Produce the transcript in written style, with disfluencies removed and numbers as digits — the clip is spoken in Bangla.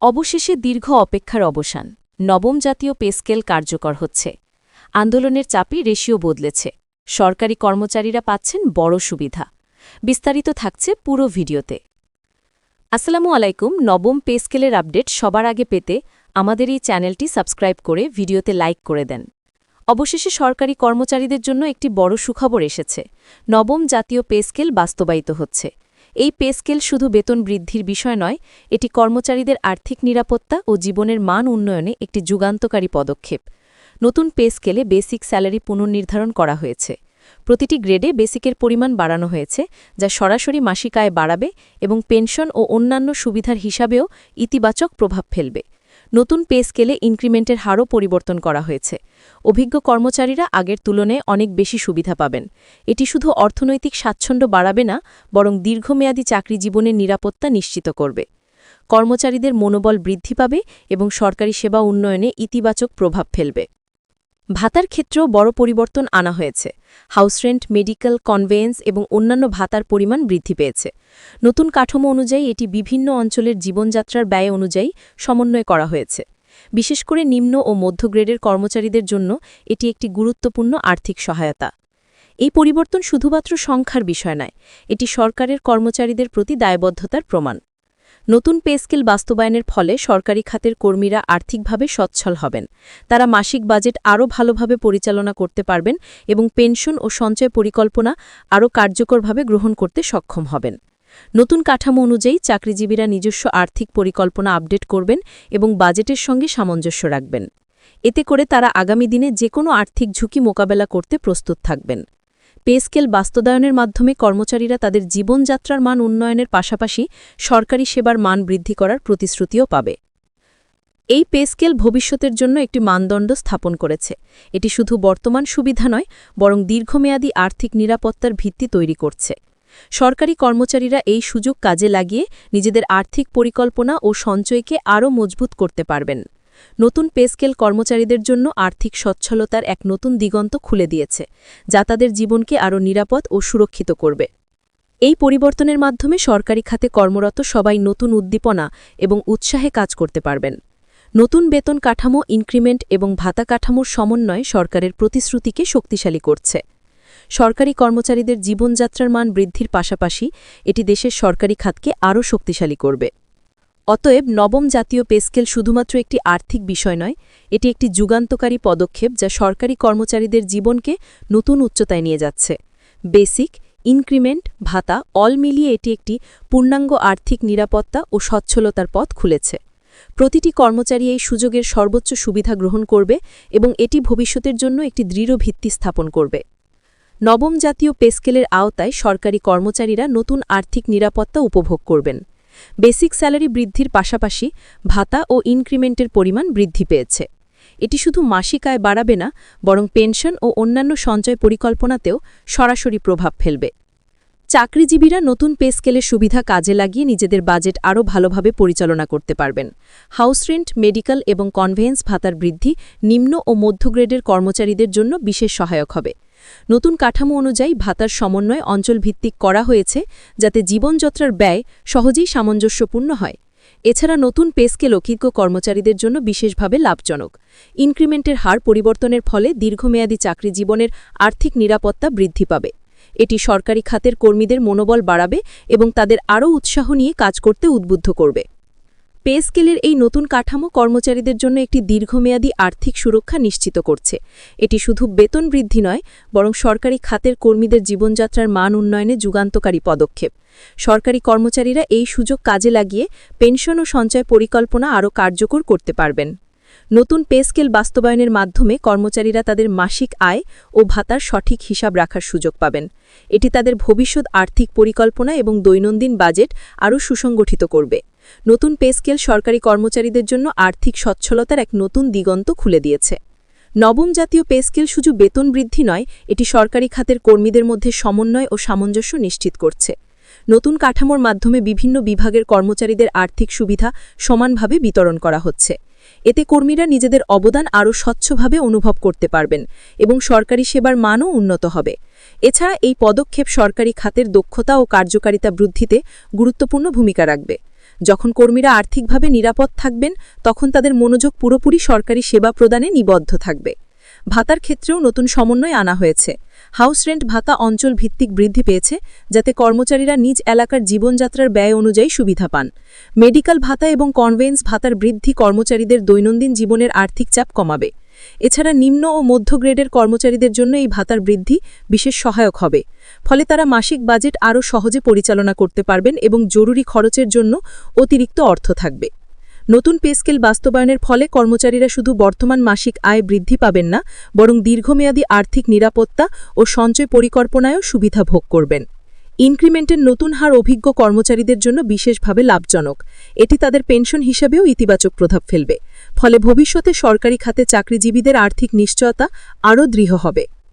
অবশেষে দীর্ঘ অপেক্ষার অবসান। নবম জাতীয় পে স্কেল কার্যকর হচ্ছে। আন্দোলনের চাপে রেশিও বদলেছে। সরকারি কর্মচারীরা পাচ্ছেন বড় সুবিধা। বিস্তারিত থাকছে পুরো ভিডিওতে। আসসালামু আলাইকুম। নবম পে স্কেলের আপডেট সবার আগে পেতে আমাদের এই চ্যানেলটি সাবস্ক্রাইব করে ভিডিওতে লাইক করে দেন। অবশেষে সরকারি কর্মচারীদের জন্য একটি বড় সুখবর এসেছে। নবম জাতীয় পে স্কেল বাস্তবায়িত হচ্ছে। এই পে স্কেল শুধু বেতন বৃদ্ধির বিষয় নয়, এটি কর্মচারীদের আর্থিক নিরাপত্তা ও জীবনের মান উন্নয়নে একটি যুগান্তকারী পদক্ষেপ। নতুন পে স্কেলে বেসিক স্যালারি পুনর্নির্ধারণ করা হয়েছে। প্রতিটি গ্রেডে বেসিকের পরিমাণ বাড়ানো হয়েছে, যা সরাসরি মাসিক আয় বাড়াবে এবং পেনশন ও অন্যান্য সুবিধার হিসাবেও ইতিবাচক প্রভাব ফেলবে। নতুন পে স্কেলে ইনক্রিমেন্টের হারও পরিবর্তন করা হয়েছে। অভিজ্ঞ কর্মচারীরা আগের তুলনায় অনেক বেশি সুবিধা পাবেন। এটি শুধু অর্থনৈতিক স্বাচ্ছন্দ্য বাড়াবে না, বরং দীর্ঘমেয়াদী চাকরি জীবনের নিরাপত্তা নিশ্চিত করবে। কর্মচারীদের মনোবল বৃদ্ধি পাবে এবং সরকারি সেবা উন্নয়নে ইতিবাচক প্রভাব ফেলবে। ভাতার ক্ষেত্রেও বড় পরিবর্তন আনা হয়েছে। হাউস রেন্ট, মেডিকেল, কনভেয়েন্স এবং অন্যান্য ভাতার পরিমাণ বৃদ্ধি পেয়েছে। নতুন কাঠামো অনুযায়ী এটি বিভিন্ন অঞ্চলের জীবনযাত্রার ব্যয় অনুযায়ী সমন্বয় করা হয়েছে। বিশেষ করে নিম্ন ও মধ্য গ্রেডের কর্মচারীদের জন্য এটি একটি গুরুত্বপূর্ণ আর্থিক সহায়তা। এই পরিবর্তন শুধুমাত্র সংখ্যার বিষয় নয়, এটি সরকারের কর্মচারীদের প্রতি দায়বদ্ধতার প্রমাণ। নতুন পে স্কেল বাস্তবায়নের ফলে সরকারি খাতের কর্মীরা আর্থিকভাবে সচ্ছল হবেন। তারা মাসিক বাজেট আরও ভালোভাবে পরিচালনা করতে পারবেন এবং পেনশন ও সঞ্চয় পরিকল্পনা আরও কার্যকরভাবে গ্রহণ করতে সক্ষম হবেন। নতুন কাঠামো অনুযায়ী চাকরিজীবীরা নিজস্ব আর্থিক পরিকল্পনা আপডেট করবেন এবং বাজেটের সঙ্গে সামঞ্জস্য রাখবেন। এতে করে তারা আগামী দিনে যেকোনো আর্থিক ঝুঁকি মোকাবেলা করতে প্রস্তুত থাকবেন। পে স্কেল বাস্তবায়নের মাধ্যমে কর্মচারীরা তাদের জীবনযাত্রার মান উন্নয়নের পাশাপাশি সরকারি সেবার মান বৃদ্ধি করার প্রতিশ্রুতিও পাবে। এই পে স্কেল ভবিষ্যতের জন্য একটি মানদণ্ড স্থাপন করেছে। এটি শুধু বর্তমান সুবিধা নয়, বরং দীর্ঘমেয়াদী আর্থিক নিরাপত্তার ভিত্তি তৈরি করছে। সরকারি কর্মচারীরা এই সুযোগ কাজে লাগিয়ে নিজেদের আর্থিক পরিকল্পনা ও সঞ্চয়কে আরও মজবুত করতে পারবেন। নতুন পে স্কেল কর্মচারীদের জন্য আর্থিক সচ্ছলতার এক নতুন দিগন্ত খুলে দিয়েছে, যা তাদের জীবনকে আরও নিরাপদ ও সুরক্ষিত করবে। এই পরিবর্তনের মাধ্যমে সরকারি খাতে কর্মরত সবাই নতুন উদ্দীপনা এবং উৎসাহে কাজ করতে পারবেন। নতুন বেতন কাঠামো, ইনক্রিমেন্ট এবং ভাতা কাঠামোর সমন্বয় সরকারের প্রতিশ্রুতিকে শক্তিশালী করছে। সরকারি কর্মচারীদের জীবনযাত্রার মান বৃদ্ধির পাশাপাশি এটি দেশের সরকারি খাতকে আরও শক্তিশালী করবে। অতএব নবম জাতীয় পে স্কেল শুধুমাত্র একটি আর্থিক বিষয় নয়, এটি একটি যুগান্তকারী পদক্ষেপ যা সরকারি কর্মচারীদের জীবনকে নতুন উচ্চতায় নিয়ে যাচ্ছে। বেসিক, ইনক্রিমেন্ট, ভাতা অল মিলিয়ে এটি একটি পূর্ণাঙ্গ আর্থিক নিরাপত্তা ও সচ্ছলতার পথ খুলেছে। প্রতিটি কর্মচারী এই সুযোগের সর্বোচ্চ সুবিধা গ্রহণ করবে এবং এটি ভবিষ্যতের জন্য একটি দৃঢ় ভিত্তি স্থাপন করবে। নবম জাতীয় পে স্কেলের আওতায় সরকারি কর্মচারীরা নতুন আর্থিক নিরাপত্তা উপভোগ করবেন। বেসিক স্যালারি বৃদ্ধির পাশাপাশি ভাতা ও ইনক্রিমেন্টের পরিমাণ বৃদ্ধি পেয়েছে। এটি শুধু মাসিক আয় বাড়াবে না, বরং পেনশন ও অন্যান্য সঞ্চয় পরিকল্পনাতেও সরাসরি প্রভাব ফেলবে। চাকরিজীবীরা নতুন পে স্কেলের সুবিধা কাজে লাগিয়ে নিজেদের বাজেট আরও ভালোভাবে পরিচালনা করতে পারবেন। হাউস রেন্ট, মেডিকেল এবং কনভেয়েন্স ভাতার বৃদ্ধি নিম্ন ও মধ্য গ্রেডের কর্মচারীদের জন্য বিশেষ সহায়ক হবে। নতুন কাঠামো অনুযায়ী ভাতার সমন্বয় অঞ্চলভিত্তিক করা হয়েছে, যাতে জীবনযাত্রার ব্যয় সহজেই সামঞ্জস্যপূর্ণ হয়। এছাড়া নতুন পে স্কেল অভিজ্ঞ কর্মচারীদের জন্য বিশেষভাবে লাভজনক। ইনক্রিমেন্টের হার পরিবর্তনের ফলে দীর্ঘমেয়াদী চাকরি জীবনের আর্থিক নিরাপত্তা বৃদ্ধি পাবে। এটি সরকারি খাতের কর্মীদের মনোবল বাড়াবে এবং তাদের আরও উৎসাহ নিয়ে কাজ করতে উদ্বুদ্ধ করবে। পে স্কেলের এই নতুন কাঠামো কর্মচারীদের জন্য একটি দীর্ঘমেয়াদী আর্থিক সুরক্ষা নিশ্চিত করছে। এটি শুধু বেতন বৃদ্ধি নয়, বরং সরকারি খাতের কর্মীদের জীবনযাত্রার মান উন্নয়নে যুগান্তকারী পদক্ষেপ। সরকারি কর্মচারীরা এই সুযোগ কাজে লাগিয়ে পেনশন ও সঞ্চয় পরিকল্পনা আরও কার্যকর করতে পারবেন। নতুন পে স্কেল বাস্তবায়নের মাধ্যমে কর্মচারীরা তাদের মাসিক আয় ও ভাতার সঠিক হিসাব রাখার সুযোগ পাবেন। এটি তাদের ভবিষ্যৎ আর্থিক পরিকল্পনা এবং দৈনন্দিন বাজেট আরও সুসংগঠিত করবে। নতুন পে স্কেল সরকারি কর্মচারীদের জন্য আর্থিক সচ্ছলতার এক নতুন দিগন্ত খুলে দিয়েছে। নবম জাতীয় পে স্কেল শুধু বেতন বৃদ্ধি নয়, এটি সরকারি খাতের কর্মীদের মধ্যে সমন্বয় ও সামঞ্জস্য নিশ্চিত করছে। নতুন কাঠামোর মাধ্যমে বিভিন্ন বিভাগের কর্মচারীদের আর্থিক সুবিধা সমানভাবে বিতরণ করা হচ্ছে। এতে কর্মীরা নিজেদের অবদান আরও স্বচ্ছভাবে অনুভব করতে পারবেন এবং সরকারি সেবার মানও উন্নত হবে। এছাড়া এই পদক্ষেপ সরকারি খাতের দক্ষতা ও কার্যকারিতা বৃদ্ধিতে গুরুত্বপূর্ণ ভূমিকা রাখবে। যখন কর্মীরা আর্থিকভাবে নিরাপদ থাকবেন তখন তাদের মনোযোগ পুরোপুরি সরকারি সেবা প্রদানে নিবদ্ধ থাকবে। ভাতার ক্ষেত্রেও নতুন সমন্বয় আনা হয়েছে। হাউস রেন্ট ভাতা অঞ্চল ভিত্তিক বৃদ্ধি পেয়েছে, যাতে কর্মচারীরা নিজ এলাকার জীবনযাত্রার ব্যয় অনুযায়ী সুবিধা পান। মেডিকেল ভাতা এবং কনভেন্স ভাতার বৃদ্ধি কর্মচারীদের দৈনন্দিন জীবনের আর্থিক চাপ কমাবে। এছাড়া নিম্ন ও মধ্য গ্রেডের কর্মচারীদের জন্য এই ভাতার বৃদ্ধি বিশেষ সহায়ক হবে। ফলে তারা মাসিক বাজেট আরও সহজে পরিচালনা করতে পারবেন এবং জরুরি খরচের জন্য অতিরিক্ত অর্থ থাকবে। নতুন পে স্কেল বাস্তবায়নের ফলে কর্মচারীরা শুধু বর্তমান মাসিক আয় বৃদ্ধি পাবেন না, বরং দীর্ঘমেয়াদী আর্থিক নিরাপত্তা ও সঞ্চয় পরিকল্পনায়ও সুবিধা ভোগ করবেন। ইনক্রিমেন্টের নতুন হার অভিজ্ঞ কর্মচারীদের জন্য বিশেষভাবে লাভজনক। এটি তাদের পেনশন হিসাবেও ইতিবাচক প্রভাব ফেলবে। ফলে ভবিষ্যতে সরকারি খাতে চাকরিজীবীদের আর্থিক নিশ্চয়তা আরও দৃঢ় হবে।